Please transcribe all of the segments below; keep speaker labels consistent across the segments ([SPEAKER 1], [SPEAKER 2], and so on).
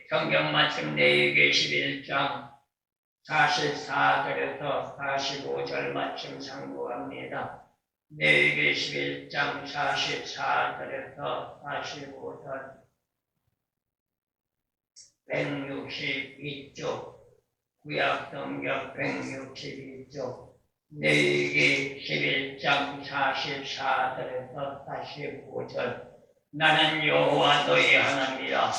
[SPEAKER 1] 성경 말씀 레위기 11장 44절에서 45절 말씀 상고합니다. 레위기 11장 44절에서 45절 162쪽 구약성경 162쪽 레위기 11장 44절에서 45절 나는 여호와 너희 하나님이라.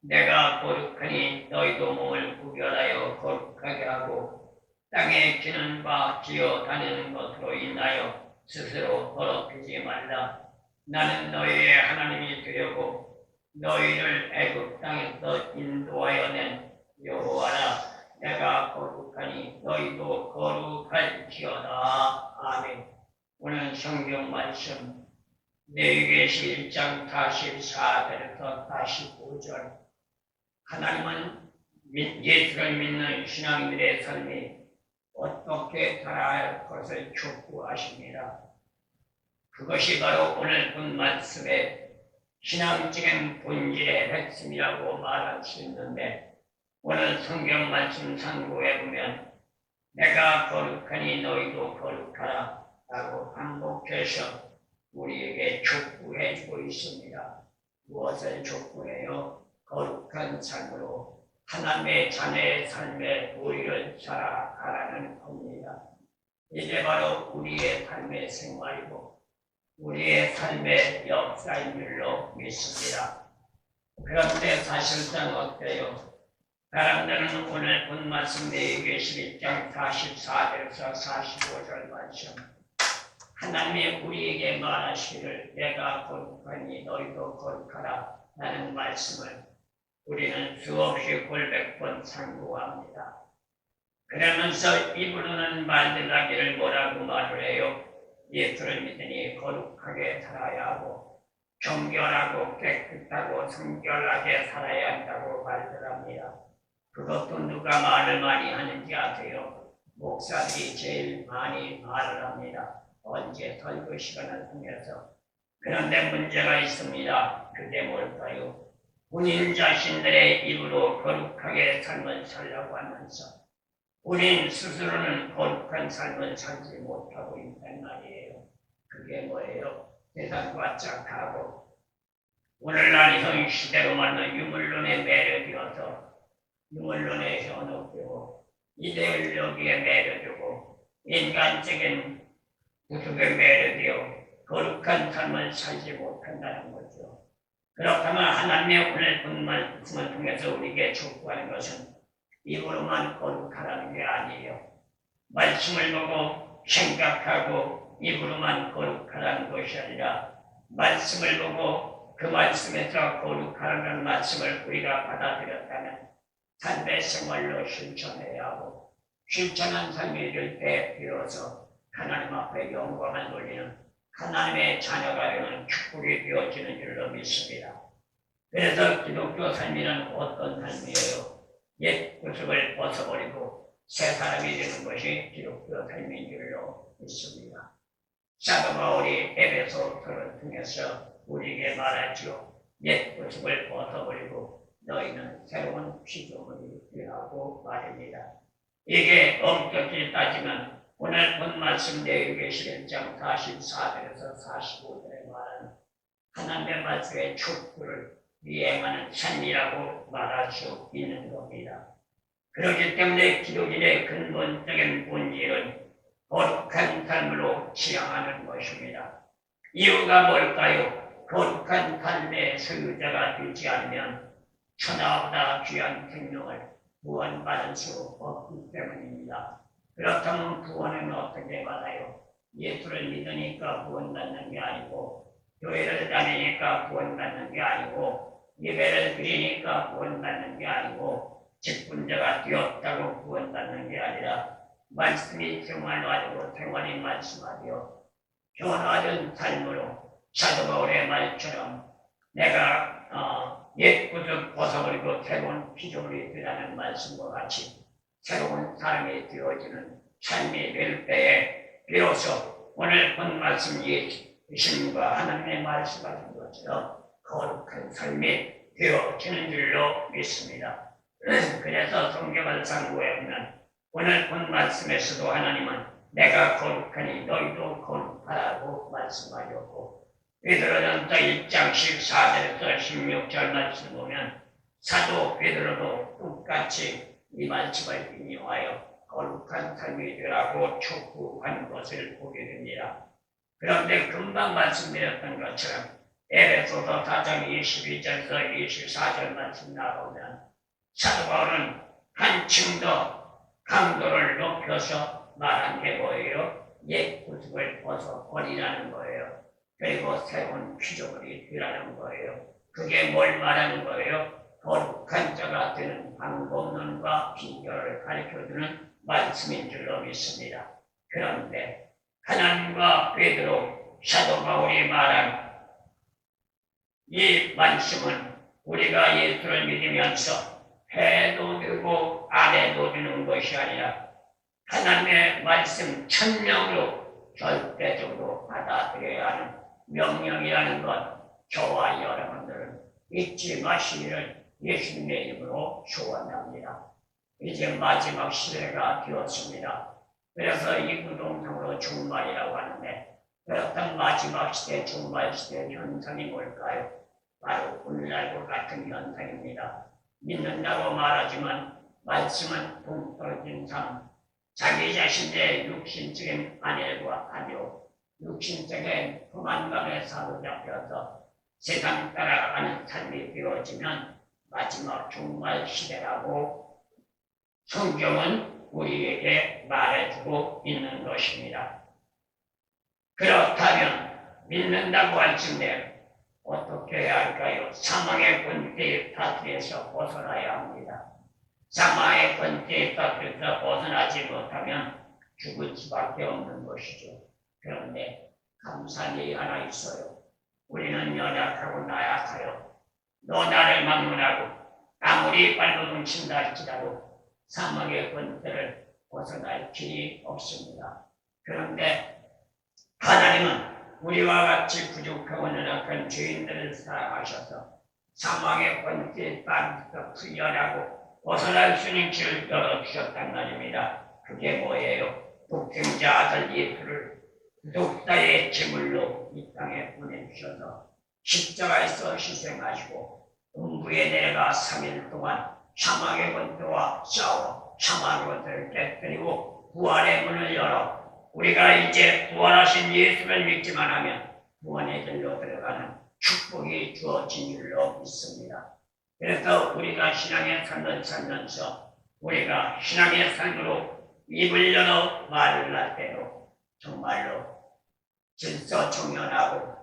[SPEAKER 1] 내가 거룩하니 너희도 몸을 구별하여 거룩하게 하고 땅에 기는 바 기어 다니는 것으로 인하여 스스로 더럽히지 말라. 나는 너희의 하나님이 되려고 너희를 애굽 땅에서 인도하여 낸 여호와라. 내가 거룩하니 너희도 거룩할지어다. 아멘. 오늘 성경 말씀 레위기 11장 44절에서 45절 하나님은 예수를 믿는 신앙인들의 삶이 어떻게 살아야 할 것을 촉구하십니다. 그것이 바로 오늘 본 말씀의 신앙적인 본질의 핵심이라고 말할 수 있는데 오늘 성경 말씀 상고에 보면 내가 거룩하니 너희도 거룩하라 라고 반복해서 우리에게 촉구해주고 있습니다. 무엇을 촉구해요? 거룩한 삶으로 하나님의 자녀의 삶에 우리를 살아가라는 겁니다. 이게 바로 우리의 삶의 생활이고 우리의 삶의 역사인 줄로 믿습니다. 그런데 사실상 어때요? 사람들은 오늘 본 말씀 레위기 11장 44절에서 45절 말씀 하나님이 우리에게 말하시기를 내가 거룩하니 너희도 거룩하라 라는 말씀을 우리는 수없이 골백번 상고합니다. 그러면서 입으로는 말들 하기를 뭐라고 말을 해요? 예수를 믿으니 거룩하게 살아야 하고 정결하고 깨끗하고 성결하게 살아야 한다고 말들 합니다. 그것도 누가 말을 많이 하는지 아세요? 목사들이 제일 많이 말을 합니다. 언제 설교 시간을 통해서. 그런데 문제가 있습니다. 그게 뭘까요? 본인 자신들의 입으로 거룩하게 삶을 살려고 하면서 본인 스스로는 거룩한 삶을 살지 못하고 있단 말이에요. 그게 뭐예요? 세상과 짝하고 오늘날 현 시대로 만난 유물론에 매료되어서 유물론에 현혹되고 이데올로기에 매료되고 인간적인 구속에 매료되어 거룩한 삶을 살지 못한다는 거죠. 그렇다면 하나님의 오늘 본 말씀을 통해서 우리에게 촉구하는 것은 입으로만 거룩하라는 게 아니에요. 말씀을 보고 생각하고 입으로만 거룩하라는 것이 아니라 말씀을 보고 그 말씀에서 거룩하라는 말씀을 우리가 받아들였다면 삶의 생활로 실천해야 하고 실천한 삶이 이룰 때 비로소 하나님 앞에 영광을 돌리는 하나님의 자녀가 되는 축복이 되어지는 줄로 믿습니다. 그래서 기독교 삶이란 어떤 삶이에요? 옛 구습을 벗어버리고 새 사람이 되는 것이 기독교 삶인 줄로 믿습니다. 사도 바울이 에베소서를 통해서 우리에게 말하죠. 옛 구습을 벗어버리고 너희는 새로운 피조물이 되라고 말입니다. 이게 엄격히 따지면 오늘 본 말씀 레위기 11장 44절에서 45절에 말하는 하나님의 말씀의 촉구를 이행하는 삶이라고 말할 수 있는 겁니다. 그렇기 때문에 기독인의 근본적인 본질은 거룩한 삶으로 지향하는 것입니다. 이유가 뭘까요? 거룩한 삶의 소유자가 되지 않으면 천하보다 귀한 생명을 구원받을 수 없기 때문입니다. 그렇다면 구원은 어떻게 받아요? 예수를 믿으니까 구원받는 게 아니고 교회를 다니니까 구원받는 게 아니고 예배를 드리니까 구원받는 게 아니고 직분자가 되었다고 구원받는 게 아니라 말씀이 생활화되고 생활이 말씀하되어 변화된 삶으로 사도 바울의 말처럼 내가 옛 구습 벗어버리고 새로운 피조물이 되라는 말씀과 같이 새로운 사람이 되어지는 삶이 될 때에 비로소 오늘 본 말씀 예수님과 하나님의 말씀하신 것처럼 거룩한 삶이 되어지는 줄로 믿습니다. 그래서 성경을 상고해보면 오늘 본 말씀에서도 하나님은 내가 거룩하니 너희도 거룩하라고 말씀하셨고, 베드로전서 1장 14절에서 16절 말씀 보면 사도 베드로도 똑같이 이 말씀을 인용하여 거룩한 삶이 되라고 촉구한 것을 보게 됩니다. 그런데 금방 말씀드렸던 것처럼 에베소서 4장 22절에서 24절 말씀 나오면 사도 바울은 한층 더 강도를 높여서 말한 게 뭐예요? 옛 구습을 벗어버리라는 거예요. 그리고 새로운 피조물이 되라는 거예요. 그게 뭘 말하는 거예요? 거룩한 자가 되는 방법론과 비결을 가르쳐주는 말씀인 줄로 믿습니다. 그런데 하나님과 베드로, 사도 바울이 말한 이 말씀은 우리가 예수를 믿으면서 해도 되고 안 해도 되는 것이 아니라 하나님의 말씀 천명으로 절대적으로 받아들여야 하는 명령이라는 것, 저와 여러분들은 잊지 마시기를 예수님의 이름으로 소원합니다. 이제 마지막 시대가 되었습니다. 그래서 이 부동성으로 종말이라고 하는데, 그렇다면 마지막 시대, 종말 시대 현상이 뭘까요? 바로 오늘날과 같은 현상입니다. 믿는다고 말하지만 말씀은 동떨어진 삶, 자기 자신의 육신적인 안일과 안욕, 육신적인 포만감에 사로잡혀서 세상 따라가는 삶이 되어지면 마지막 종말 시대라고 성경은 우리에게 말해주고 있는 것입니다. 그렇다면 믿는다고 할진대 어떻게 해야 할까요? 사망의 권세의 파트에서 벗어나야 합니다. 사망의 권세의 파트에서 벗어나지 못하면 죽을 수밖에 없는 것이죠. 그런데 감사한 일이 하나 있어요. 우리는 연약하고 나약하여 너 나를 막론하고 아무리 발버둥 친다 할지라도 사망의 권세를 벗어날 길이 없습니다. 그런데 하나님은 우리와 같이 부족하고 연약한 죄인들을 사랑하셔서 사망의 권세에 빠져서 풀려나고 벗어날 수 있는 길을 열어주셨단 말입니다. 그게 뭐예요? 독생자 아들 예수를 독자의 제물로 이 땅에 보내주셔서 십자가에서 희생하시고 음부에 내려가 3일 동안 사망의 권세와 싸워 사망의 권세를 깨뜨리고 부활의 문을 열어 우리가 이제 부활하신 예수를 믿기만 하면 구원의 길로 들어가는 축복이 주어진 줄로 믿습니다. 그래서 우리가 신앙의 삶을 살면서 우리가 신앙의 삶으로 입을 열어 말을 할 때도 정말로 질서정연하고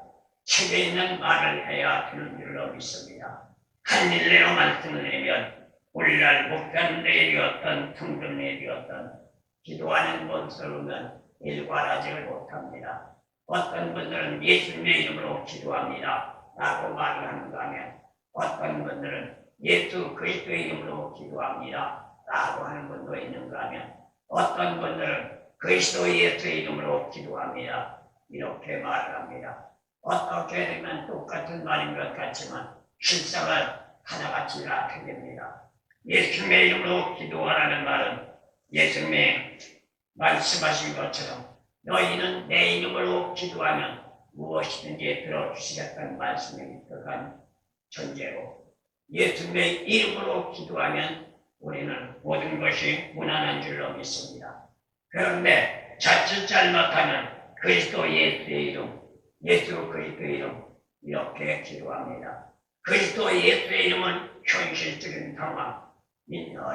[SPEAKER 1] 책에 있는 말을 해야 되는 줄로 믿습니다. 한 일례로 말씀을 드리면 오늘날 목사님들이었던 성도님들이었던 기도하는 것으로는 일관하지를 못합니다. 어떤 분들은 예수님의 이름으로 기도합니다 라고 말을 하는가 하면 어떤 분들은 예수 그리스도의 이름으로 기도합니다 라고 하는 분도 있는가 하면 어떤 분들은 그리스도 예수의 이름으로 기도합니다 이렇게 말을 합니다. 어떻게 되면 똑같은 말인 것 같지만 실상은 하나같이 다 틀립니다. 예수님의 이름으로 기도하라는 말은 예수님의 말씀하신 것처럼 너희는 내 이름으로 기도하면 무엇이든지 들어주시겠다는 말씀에 입각한 전제로 예수님의 이름으로 기도하면 우리는 모든 것이 무난한 줄로 믿습니다. 그런데 자칫 잘못하면 그리스도 예수의 이름, 예수 그리스도의 이름 이렇게 기도합니다. 그리스도 예수의 이름은 현실적인 상황,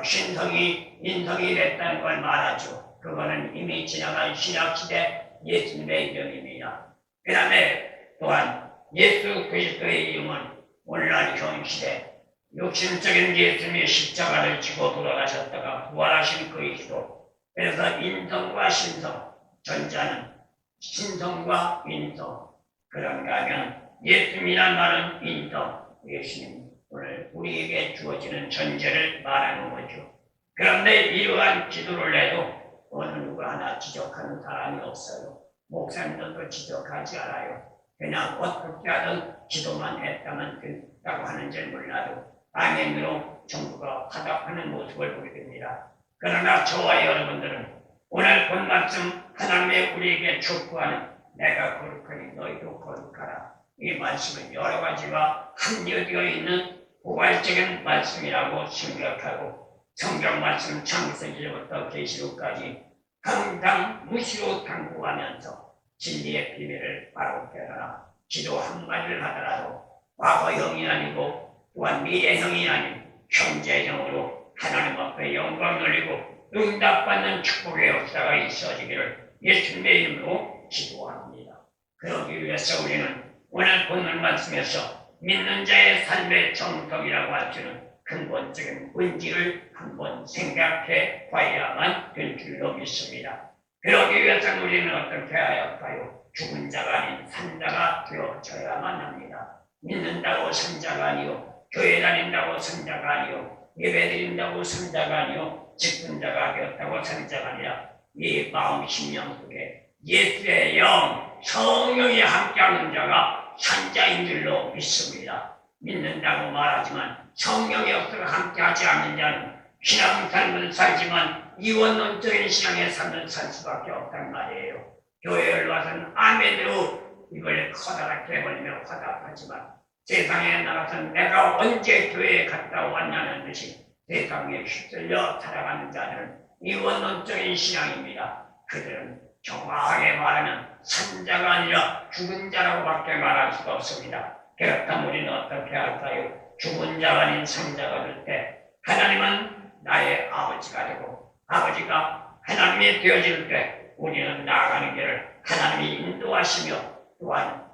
[SPEAKER 1] 신성이 인성이 됐다는 걸 말하죠. 그거는 이미 지나간 신약시대 예수님의 이름입니다. 그 다음에 또한 예수 그리스도의 이름은 오늘날 현시대 육신적인 예수님이 십자가를 지고 돌아가셨다가 부활하신 그리스도. 그래서 인성과 신성, 전자는 신성과 인성. 그런가 하면 예수님이란 말은 인성, 예수님. 오늘 우리에게 주어지는 전제를 말하는 거죠. 그런데 이러한 기도를 해도 어느 누구 하나 지적하는 사람이 없어요. 목사님들도 지적하지 않아요. 그냥 어떻게 하든 기도만 했다면 없다고 하는지 몰라도 아멘으로 정부가 화답하는 모습을 보게 됩니다. 그러나 저와 여러분들은 오늘 본 말씀 하나님의 우리에게 촉구하는 내가 거룩하니 너희도 거룩하라. 이 말씀은 여러 가지가 함유되어 있는 포괄적인 말씀이라고 생각하고 성경 말씀 창세기부터 계시록까지 항상 무시로 당부하면서 진리의 비밀을 바로 깨달아 기도 한마디를 하더라도 과거형이 아니고 또한 미래형이 아닌 현재형으로 하나님 앞에 영광 돌리고 응답받는 축복의 역사가 있어지기를 예수님의 이름으로 기도합니다. 그러기 위해서 우리는 오늘 본문 말씀에서 믿는 자의 삶의 정석이라고 할 수는 근본적인 본질을 한번 생각해 봐야만 될 줄로 믿습니다. 그러기 위해서 우리는 어떻게 하였까요? 죽은 자가 아닌 산자가 되어져야만 합니다. 믿는다고 산자가 아니요, 교회 다닌다고 산자가 아니요, 예배 드린다고 산자가 아니요, 직분자가 되었다고 산자가 아니라 이 마음 심령 속에 예수의 영, 성령이 함께하는 자가 산자인 줄로 믿습니다. 믿는다고 말하지만 성령의 역사가 함께하지 않는 자는 신앙 삶을 살지만 이원론적인 신앙의 삶을 살 수밖에 없단 말이에요. 교회에 와서는 아멘으로 이걸 커다랗게 해버리며 화답하지만 세상에 나가서는 내가 언제 교회에 갔다 왔냐는 듯이 세상에 휩쓸려 살아가는 자는 이원론적인 신앙입니다. 그들은 정확하게 말하면 산자가 아니라 죽은 자라고밖에 말할 수가 없습니다. 그렇다면 우리는 어떻게 할까요? 죽은 자가 아닌 산자가 될 때 하나님은 나의 아버지가 되고 아버지가 하나님이 되어질 때 우리는 나아가는 길을 하나님이 인도하시며 또한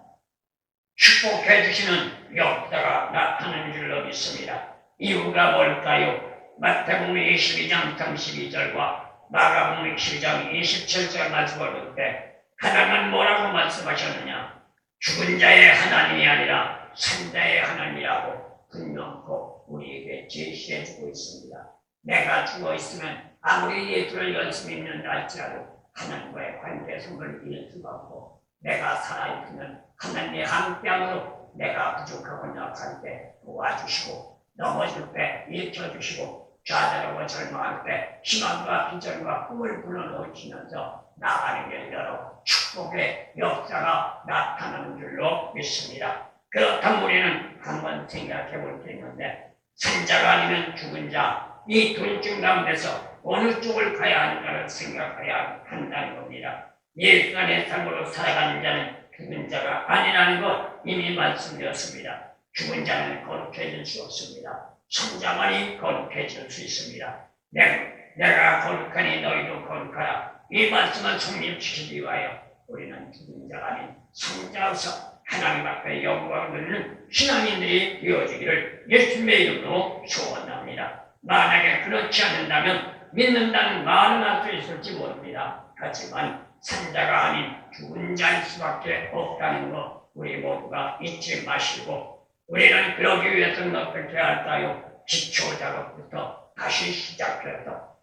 [SPEAKER 1] 축복해 주시는 역사가 나타나는 줄로 믿습니다. 이유가 뭘까요? 마태복음 22장 32절과 마가복음 12장 27절 말씀을 볼 때 하나님은 뭐라고 말씀하셨느냐? 죽은 자의 하나님이 아니라 산자의 하나님이라고 분명코 우리에게 제시해주고 있습니다. 내가 죽어있으면 아무리 예수를 열심히 믿는다 할지라도 하나님과의 관계 성을 잃을 수가 없고 내가 살아있으면 하나님의 함께함으로 내가 부족하고 약할 때 도와주시고 넘어질 때 일으켜주시고 좌절하고 절망할 때 희망과 비전과 꿈을 불어넣으시면서 나가는 길 열어 축복의 역사가 나타나는 줄로 믿습니다. 그렇다면 우리는 한번 생각해 볼 게 있는데 산자가 아니면 죽은 자 이 둘 중 가운데서 어느 쪽을 가야 하는가를 생각해야 한다는 겁니다. 예수 안의 삶으로 살아가는 자는 죽은 자가 아니라는 것 이미 말씀드렸습니다. 죽은 자는 거룩해질 수 없습니다. 산자만이 거룩해질 수 있습니다. 내가 거룩하니 너희도 거룩하라. 이 말씀을 성립시키기 위하여 우리는 죽은 자가 아닌 산자로서 하나님 앞에 영광을 돌리는 신앙인들이 되어지기를 예수님의 이름으로 소원합니다. 만약에 그렇지 않는다면 믿는다는 말은 할 수 있을지 모릅니다. 하지만 산자가 아닌 죽은 자일 수밖에 없다는 것 우리 모두가 잊지 마시고 우리는 그러기 위해서는 어떻게 할까요? 기초 작업부터 다시 시작해서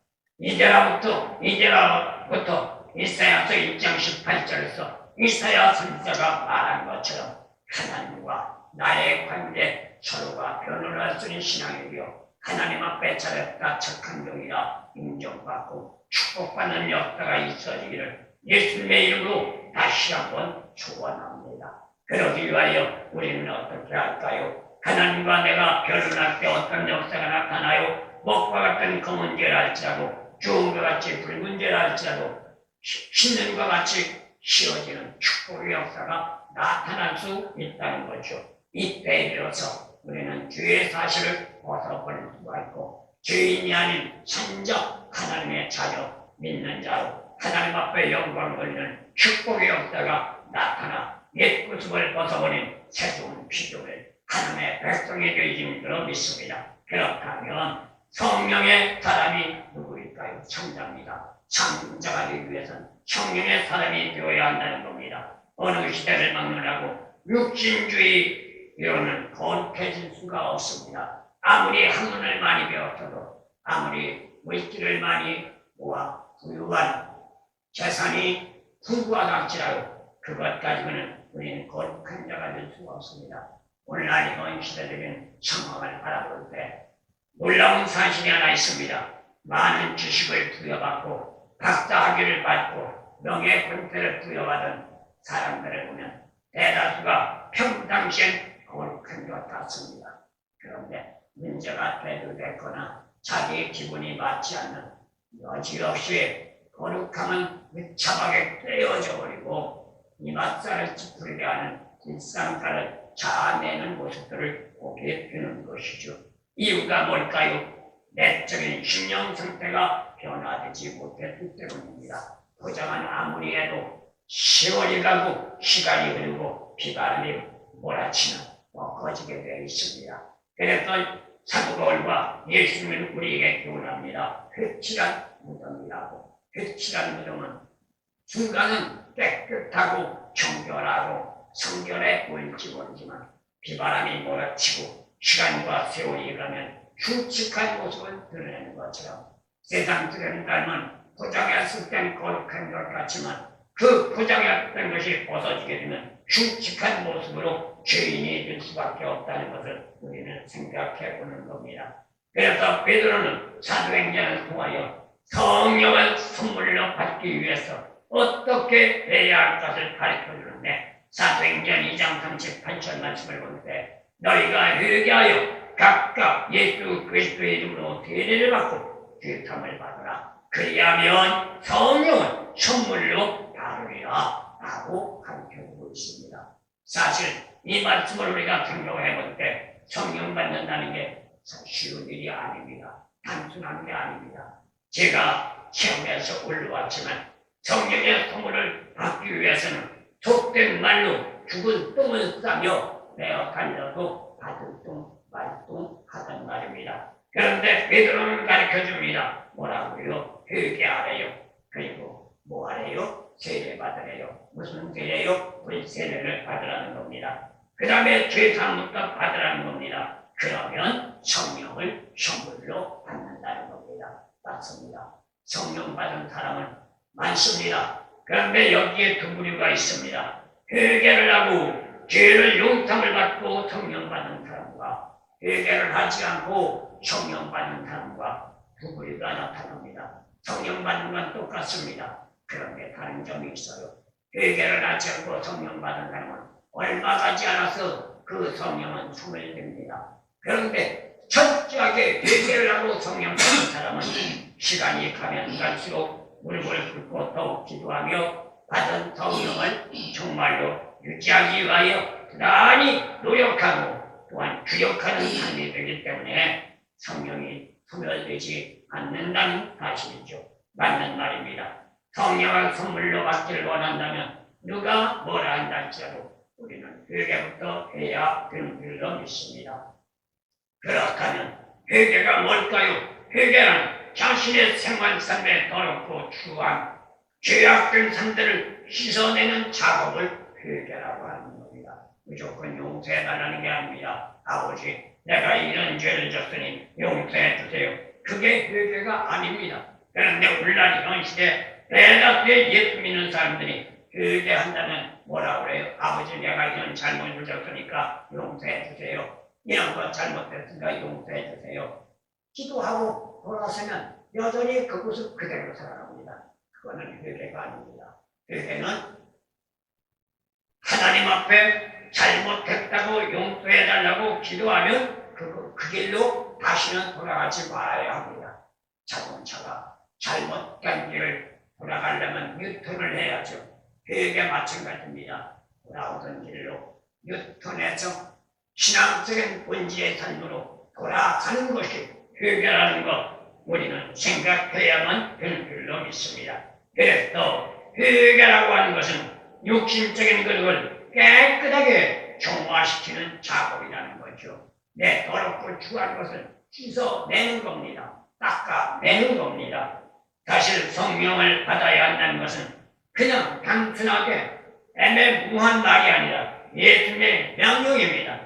[SPEAKER 1] 이제라부터 이사야서 1장 18절에서 이사야 선지자가 말한 것처럼 하나님과 나의 관계 서로가 변론할 수 있는 신앙이며 하나님 앞에 잘했다 착한 종이라 인정받고 축복받는 역사가 있어지기를 예수님의 이름으로 다시 한번 소원합니다. 그러기 위하여 우리는 어떻게 할까요? 하나님과 내가 변론할 때 어떤 역사가 나타나요? 목과 같은 검은 죄라 할지라도 주홍과 같이 붉은 죄라 할지라도 흰 눈과 같이 씌워지는 축복의 역사가 나타날 수 있다는 거죠. 이때 비로소 우리는 죄의 사실을 벗어버릴 수가 있고 죄인이 아닌 산적 하나님의 자녀 믿는 자로 하나님 앞에 영광을 돌리는 축복의 역사가 나타나 옛 구습을 벗어버린 새로운 피조물 하나님의 백성이 되어진 줄로 믿습니다. 그렇다면 성령의 사람이 누구일까요? 성자입니다. 성자가 되기 위해서는 성령의 사람이 되어야 한다는 겁니다. 어느 시대를 막론하고 육신주의로는 거룩해질 수가 없습니다. 아무리 학문을 많이 배웠어도 아무리 물질을 많이 모아 부유한 재산이 풍부하다 할지라도 그것 가지고는 우리는 거룩한 자가 될 수가 없습니다. 오늘날 이번 시대적인 상황을 바라볼 때 놀라운 사실이 하나 있습니다. 많은 지식을 부여받고 박사학위를 받고 명예 권세를 부여받은 사람들을 보면 대다수가 평상시엔 거룩한 것 같습니다. 그런데 문제가 대두됐거나 자기의 기분이 맞지 않는 여지없이 거룩함은 무참하게 떼어져 버리고 이맛살을 찌푸리게 하는 일상가를 자아내는 모습들을 보게 되는 것이죠. 이유가 뭘까요? 내적인 심령 상태가 변화되지 못했기 때문입니다. 포장은 아무리 해도 세월이 가고 시간이 흐르고 비바람이 몰아치면 꺼지게 되어 있습니다. 그래서 사도 바울과 예수님은 우리에게 교훈합니다. 회칠한 무덤이라고. 회칠한 무덤은 순간은 깨끗하고 정결하고 성결해 보일지 모르지만 비바람이 몰아치고 시간과 세월이 가면 흉측한 모습을 드러내는 것처럼 세상적인 삶은 포장했을 땐 거룩한 것 같지만 그 포장했던 것이 벗어지게 되면 흉측한 모습으로 죄인이 될 수밖에 없다는 것을 우리는 생각해 보는 겁니다. 그래서 베드로는 사도행전을 통하여 성령을 선물로 받기 위해서 어떻게 해야 할 것을 가르쳐 주는데 사도행전 2장 38절 말씀을 볼 때 너희가 회개하여 각각 예수 그리스도의 이름으로 세례를 받고 죄함을 받으라. 그리하면 성령을 선물로 받으리라 라고 가르쳐주고 있습니다. 사실 이 말씀을 우리가 생각해 볼 때 성령 받는다는 게 쉬운 일이 아닙니다. 단순한 게 아닙니다. 제가 체험해서 올라왔지만 성령의 선물을 받기 위해서는 속된 말로 죽은 똥을 싸며 내어 달려도 받을 똥 말똥 하단 말입니다. 그런데 베드로는 가르쳐줍니다. 뭐라고요? 회개하래요. 그리고 뭐하래요? 세례 받으래요. 무슨 세례요? 우리 세례를 받으라는 겁니다. 그 다음에 죄사함부터 받으라는 겁니다. 그러면 성령을 선물로 받는다는 겁니다. 맞습니다. 성령 받은 사람은 많습니다. 그런데 여기에 두 부류가 있습니다. 회개를 하고 죄를 용서를 받고 성령 받은 사람과 회개를 하지 않고 성령 받는 사람과 두 부류가 나타납니다. 성령 받는 건 똑같습니다. 그런데 다른 점이 있어요. 회개를 하지 않고 성령 받은 사람은 얼마 가지 않아서 그 성령은 소멸됩니다. 그런데 철저하게 회개를 하고 성령 받은 사람은 시간이 가면 갈수록 무릎을 꿇고 더욱 기도하며 받은 성령을 정말로 유지하기 위하여 대단히 노력하고 또한 주력하는 삶이 되기 때문에 성령이 소멸되지 않는다는 사실이죠. 맞는 말입니다. 성령을 선물로 받기를 원한다면 누가 뭐라 한다 할지라도 우리는 회개부터 해야 되는 줄로 믿습니다. 그렇다면 회개가 뭘까요? 회개는 자신의 생활 삶에 더럽고 추한 죄악된 삶들을 씻어내는 작업을 회개라고 하는 겁니다. 무조건 용서해달라는 게 아닙니다. 아버지, 내가 이런 죄를 졌으니 용서해 주세요. 그게 회개가 아닙니다. 그런데 오늘날 이런 시대에 대다수의 예수 믿는 사람들이 회개한다면 뭐라고 그래요? 아버지, 내가 이런 잘못을 졌으니까 용서해 주세요. 이런 거 잘못했으니까 용서해 주세요. 기도하고 돌아서면 여전히 그곳을 그대로 살아갑니다. 그거는 회개가 아닙니다. 회개는 하나님 앞에 잘못했다고 용서해달라고 기도하면 그 길로 다시는 돌아가지 말아야 합니다. 자동차가 잘못된 길을 돌아가려면 유턴을 해야죠. 회개 마찬가지입니다. 돌아오던 길로 유턴해서 신앙적인 본질의 삶으로 돌아가는 것이 회개라는 것 우리는 생각해야만 되는 줄로 믿습니다. 그래서 회개라고 하는 것은 육신적인 것을 깨끗하게 정화시키는 작업이라는 거죠. 내 더럽고 추한 것을 씻어내는 겁니다. 닦아내는 겁니다. 사실 성령을 받아야 한다는 것은 그냥 단순하게 애매무한 말이 아니라 예수님의 명령입니다.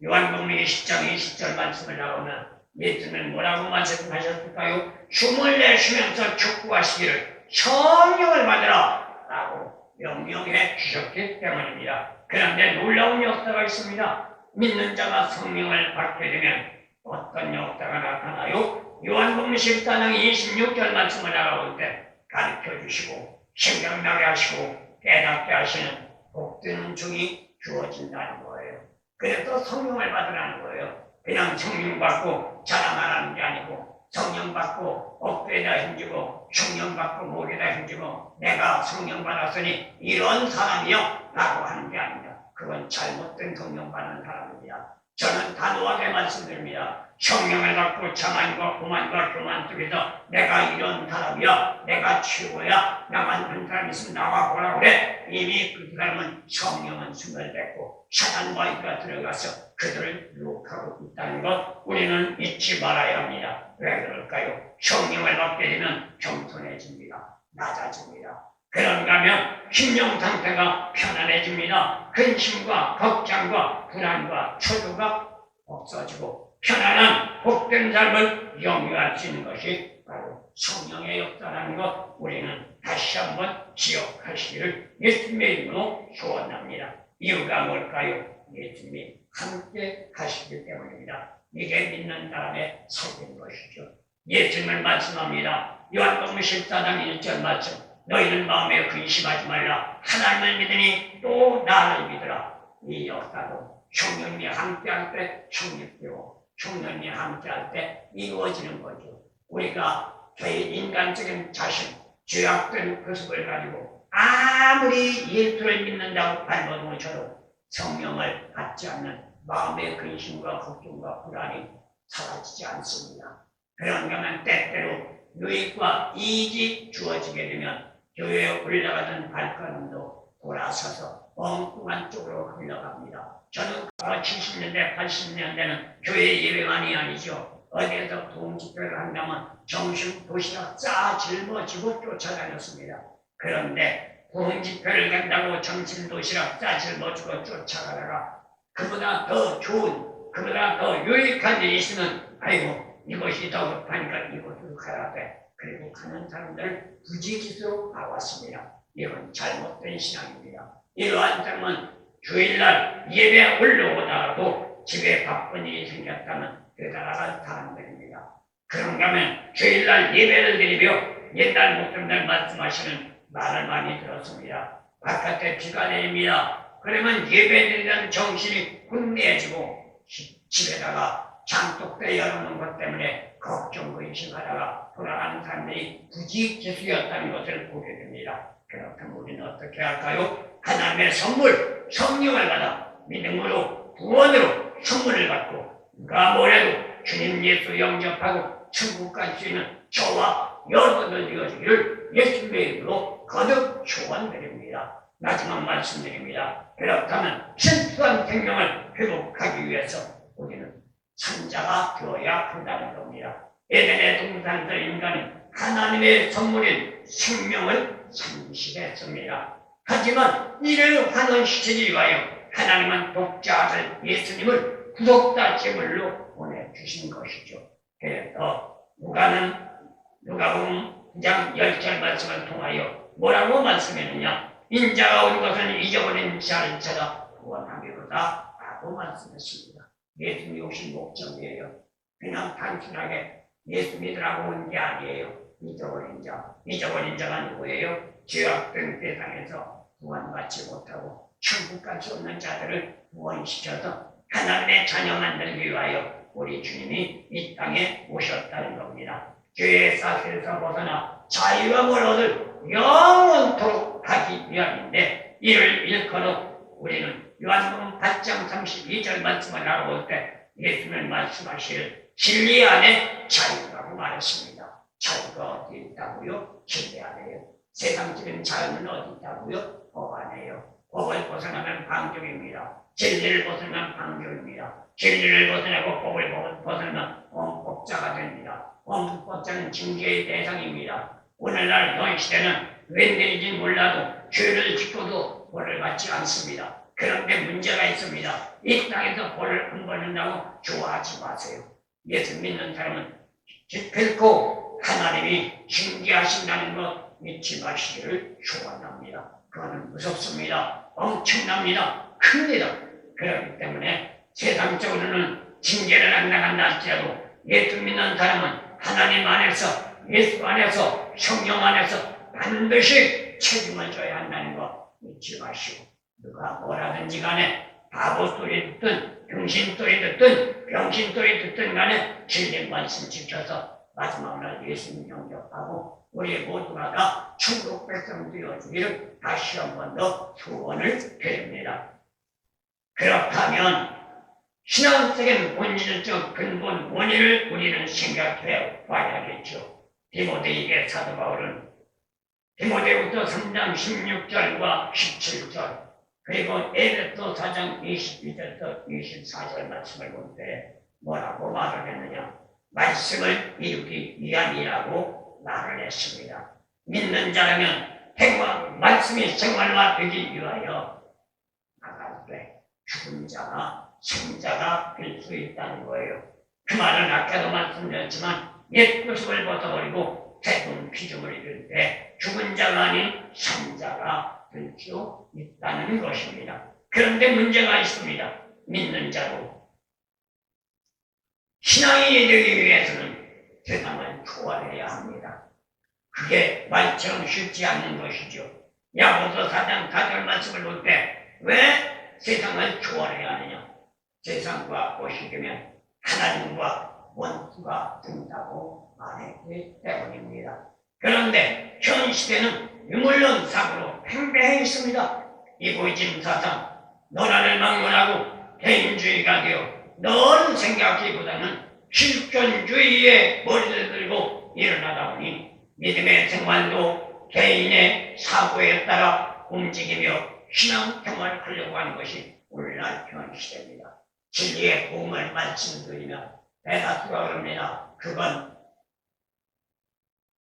[SPEAKER 1] 요한복음 20장 20절 말씀을 나오면 예수는 뭐라고 말씀하셨을까요? 숨을 내쉬면서 촉구하시기를 성령을 받으라 라고 명령해 주셨기 때문입니다. 그런데 놀라운 역사가 있습니다. 믿는 자가 성령을 받게 되면 어떤 역사가 나타나요? 요한복음 14장 26절 말씀을 알아볼 때 가르쳐 주시고 생각나게 하시고 깨닫게 하시는 복된 종이 주어진다는 거예요. 그래서 성령을 받으라는 거예요. 그냥 성령 받고 자랑하라는 게 아니고 성령 받고 어깨에다 힘주고 성령 받고 목에다 힘주고 내가 성령 받았으니 이런 사람이요 라고 하는 게 아닙니다. 그건 잘못된 성령 받는 사람입니다. 저는 단호하게 말씀드립니다. 성령을 받고 장안과 고만과 교만 속에서 내가 이런 사람이야, 내가 최고야, 나만 한 사람 있으면 나와 보라 그래. 이미 그 사람은 성령은 순결됐고 사단과 이가 들어가서 그들을 유혹하고 있다는 것 우리는 잊지 말아야 합니다. 왜 그럴까요? 성령을 받게 되면 겸손해집니다. 낮아집니다. 그런가 하면 심령 상태가 편안해집니다. 근심과 걱정과 불안과 초조가 없어지고 편안한 복된 삶을 영위할 수 있는 것이 바로 성령의 역사라는 것 우리는 다시 한번 기억하시기를 예수님의 이름으로 소원합니다. 이유가 뭘까요? 예수님이 함께 하시기 때문입니다. 이게 믿는 사람의 삶인 것이죠. 예수님을 말씀합니다. 요한복음 14장 1절 말씀 너희는 마음에 근심하지 말라. 하나님을 믿으니 또 나를 믿으라. 이 역사도 성령님이 함께할 때 성립되고 성령님이 함께할 때 이루어지는 거죠. 우리가 저희 인간적인 자신, 죄악된 모습을 가지고 아무리 예수를 믿는다고 발버둥쳐도 성령을 받지 않는 마음의 근심과 걱정과 불안이 사라지지 않습니다. 그런가 하면 때때로 유익과 이익이 주어지게 되면 교회에 올라가던 발걸음도 돌아서서 엉뚱한 쪽으로 흘러갑니다. 저는 70년대, 80년대는 교회 예배만이 아니죠. 어디에서 부흥집회를 한다면 점심 도시락 싸 짊어지고 쫓아다녔습니다. 그런데 부흥집회를 간다고 점심 도시락 싸 짊어지고 쫓아가다가 그보다 더 좋은, 그보다 더 유익한 일이 있으면 아이고 이것이 더 급하니까 이곳으로 가야 돼. 그리고 가는 사람들 부지기수로 나왔습니다. 이건 잘못된 신앙입니다. 이러한 사람은 주일날 예배 올라오다가도 집에 바쁜 일이 생겼다면 되돌아갈 사람들입니다. 그런가 하면 주일날 예배를 드리며 옛날 목사님들 말씀하시는 말을 많이 들었습니다. 바깥에 비가 내립니다. 그러면 예배 드리는 정신이 혼미해지고 집에다가 장독대 열어놓은 것 때문에 걱정 근심하다가 돌아가는 사람들이 부지기수였다는 것을 보게 됩니다. 그렇다면 우리는 어떻게 할까요? 하나님의 선물, 성령을 받아 믿음으로 구원으로 선물을 받고 누가 뭐래도 주님 예수 영접하고 천국 갈 수 있는 저와 여러분들 되어지기를 예수님의 이름으로 거듭 축원드립니다. 마지막 말씀드립니다. 그렇다면 실수한 생명을 회복하기 위해서 우리는 산자가 되어야 한다는 겁니다. 에덴의 동산에서 인간은 하나님의 선물인 생명을 상실했습니다. 하지만 이를 환원시키기 위하여 하나님은 독자 아들 예수님을 구속자 제물로 보내주신 것이죠. 그래서 누가복음 9장 10절 말씀을 통하여 뭐라고 말씀했느냐? 인자가 온 것은 잊어버린 자를 찾아 구원하기로다 라고 말씀했습니다. 예수님이 오신 목적이에요. 그냥 단순하게 예수 믿으라고 온 게 아니에요. 잊어버린 자가 누구예요? 죄악된 세상에서 구원받지 못하고 천국 갈 수 없는 자들을 구원시켜서 하나님의 자녀 만들기 위하여 우리 주님이 이 땅에 오셨다는 겁니다. 죄의 사슬에서 벗어나 자유함을 얻을 영원토록 하기 위함인데 이를 일컬어 우리는 요한복음 8장 32절 말씀을 알아볼 때 예수님을 말씀하실 진리 안에 자유라고 말했습니다. 자유가 어디 있다고요? 진리 안에요. 세상적인 자유는 어디 있다고요? 법 안에요. 법을 벗어나면 방종입니다. 진리를 벗어나면 방종입니다. 진리를 벗어나고 법을 벗어나면 범법자가 됩니다. 범법자는 징계의 대상입니다. 오늘날 현 시대는 웬일인지 몰라도 죄를 짓고도 벌을 받지 않습니다. 그런데 문제가 있습니다. 이 땅에서 벌을 안 받는다고 좋아하지 마세요. 예수 믿는 사람은 결코 하나님이 징계하신다는 것 믿지 마시기를 소원합니다. 그거는 무섭습니다. 엄청납니다. 큽니다. 그렇기 때문에 세상적으로는 징계를 안 나간다 할지라도 예수 믿는 사람은 하나님 안에서, 예수 안에서, 성령 안에서 반드시 책임을 져야 한다는 거 잊지 마시고, 누가 뭐라든지 간에 바보 소리 듣든 병신 소리 듣든 병신 소리 듣든 간에 진리 말씀 지켜서 마지막 날 예수님 영접하고 우리 모두가 다 천국 백성 되어주기를 다시 한 번 더 소원을 드립니다. 그렇다면 신앙적인 본질적 근본 원인을 우리는 생각해 봐야겠죠. 디모데에게 사도 바울은 디모데후서 3장 16절과 17절 그리고 에베소 4장 22절부터 24절 말씀을 볼 때 뭐라고 말을 했느냐? 말씀을 이루기 위함이라고 말을 했습니다. 믿는 자라면 말씀이 생활화되기 위하여 나갈 때 죽은 자가 생자가 될 수 있다는 거예요. 그 말은 아까도 말씀드렸지만 옛 구습을 벗어버리고 새로운 피조물 이룰 때 죽은 자가 아닌 생자가 될 수 있다는 것입니다. 그런데 문제가 있습니다. 믿는 자로 신앙이 되기 위해서는 세상을 초월해야 합니다. 그게 말처럼 쉽지 않는 것이죠. 야고보서 4장 4절 말씀을 볼 때 왜 세상을 초월해야 하느냐? 세상과 옷이 되면 하나님과 원수가 된다고 말했기 때문입니다. 그런데 현 시대는 유물론 사고로 팽배해 있습니다. 이고이즘 사상, 논란을 막론하고 개인주의가 되어 널 생각하기보다는 실존주의에 머리를 들고 일어나다 보니 믿음의 생활도 개인의 사고에 따라 움직이며 신앙생활을 하려고 하는 것이 오늘날 현 시대입니다. 진리의 복음을 말씀드리면 대다수가 그럽니다. 그건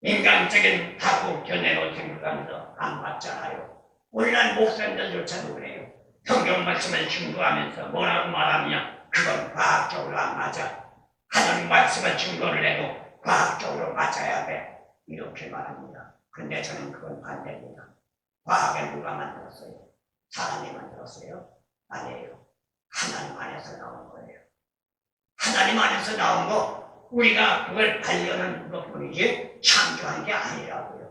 [SPEAKER 1] 인간적인 사고 견해로 생각하면서 안 맞잖아요. 오늘날 목사님들조차도 그래요. 성경 말씀을 증거하면서 뭐라고 말하느냐? 그건 과학적으로 안 맞아. 하나님 말씀을 증거를 해도 과학적으로 맞아야 돼. 이렇게 말합니다. 근데 저는 그건 반대입니다. 과학을 누가 만들었어요? 사람이 만들었어요? 아니에요. 하나님 안에서 나온 거예요. 하나님 안에서 나온 거 우리가 그걸 발견한 것뿐이지 창조한 게 아니라고요.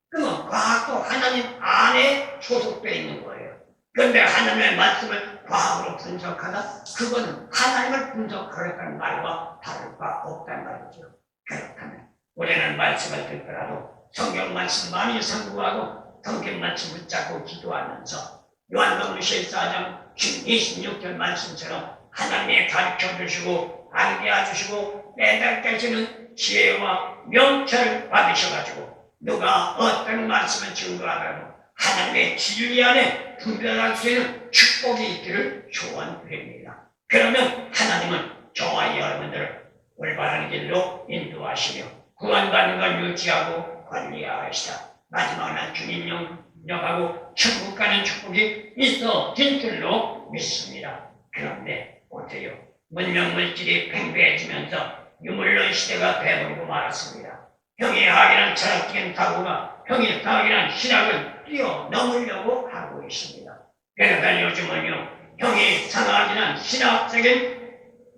[SPEAKER 1] 그러면 과학도 하나님 안에 소속되어 있는 거예요. 그런데 하나님의 말씀을 과학으로 분석하다 그건 하나님을 분석하겠다는 말과 다를 바 없다는 말이죠. 그렇다면 우리는 말씀을 듣더라도 성경 말씀 많이 상고하고 성경 말씀 붙잡고 기도하면서 요한복음 14장 26절 말씀처럼 하나님의 가르쳐주시고 알게 해주시고 깨닫게시는 지혜와 명철을 받으셔가지고 누가 어떤 말씀을 증거하더라도 하나님의 진리 안에 분별할 수 있는 축복이 있기를 소원드립니다. 그러면 하나님은 저와 여러분들을 올바른 길로 인도하시며 구원받는 걸 유지하고 관리하시다. 마지막 날 주님 영접하고 천국 가는 축복이 있어질 줄로 믿습니다. 그런데 보세요. 문명물질이 팽배해지면서 유물론 시대가 되어버리고 말았습니다. 형이학이란 철학적인 사고가 형이학이란 신학을 뛰어넘으려고 하고 있습니다. 그러니까 요즘은요. 형이상학이란 신학적인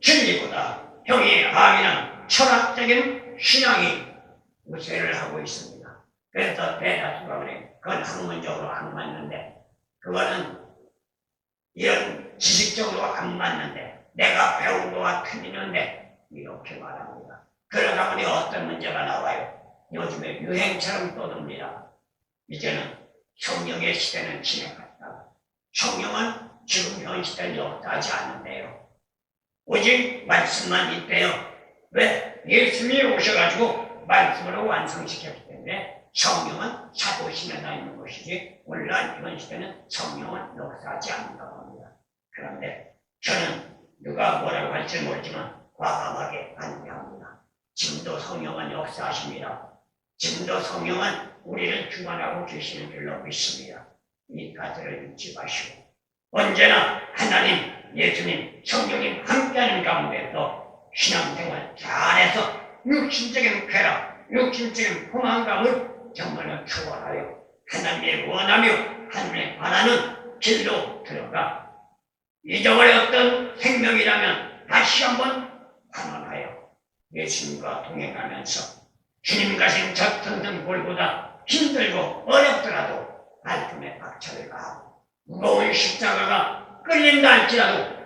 [SPEAKER 1] 진리보다 형이학이란 철학적인 신앙이 우세를 하고 있습니다. 그래서 대다수가 그래. 그건 학문적으로 안 맞는데 그거는 이런 지식적으로 안 맞는데 내가 배운 거와 틀리는데 이렇게 말합니다. 그러다 보니 어떤 문제가 나와요. 요즘에 유행처럼 떠듭니다. 이제는 성령의 시대는 지나갔다. 성령은 지금 현 시대는 역사하지 않는데요. 오직 말씀만 있대요. 왜? 예수님이 오셔가지고 말씀으로 완성시켰기 때문에 성령은 사도신에 나 있는 것이지 오늘날 현 시대는 성령은 역사하지 않는다고 합니다. 그런데 저는 누가 뭐라고 할지 모르지만 과감하게 반대합니다. 지금도 성령은 역사하십니다. 지금도 성령은 우리를 주관하고 계시는 줄로 믿습니다. 이 가설을 잊지 마시고 언제나 하나님, 예수님, 성령님 함께하는 가운데서 신앙생활 잘해서 육신적인 쾌락, 육신적인 포만감을 정말로 초월하여 하나님의 원하며 하나님의 바라는 길로 들어가 잊어버렸던 생명이라면 다시 한번 환원하여 예수님과 동행하면서 주님 가신 저 등등골보다 힘들고 어렵더라도 말씀에 박차를 가하고 무거운 십자가가 끌린다 할지라도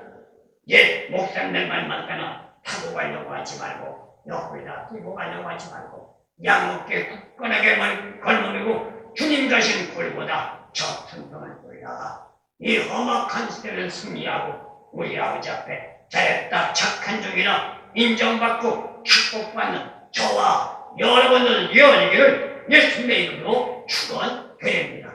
[SPEAKER 1] 옛 목사님들 말만큼은 타고 가려고 하지 말고 옆에다 끼고 가려고 하지 말고 양어깨 굳건하게 걸머리고 주님 가신 골보다 저 등등을 올라가 이 험악한 시대를 승리하고 우리 아버지 앞에 잘했다 착한 종이라 인정받고 축복받는 저와 여러분들 이어지기를 예수님의 이름으로 축원드립니다.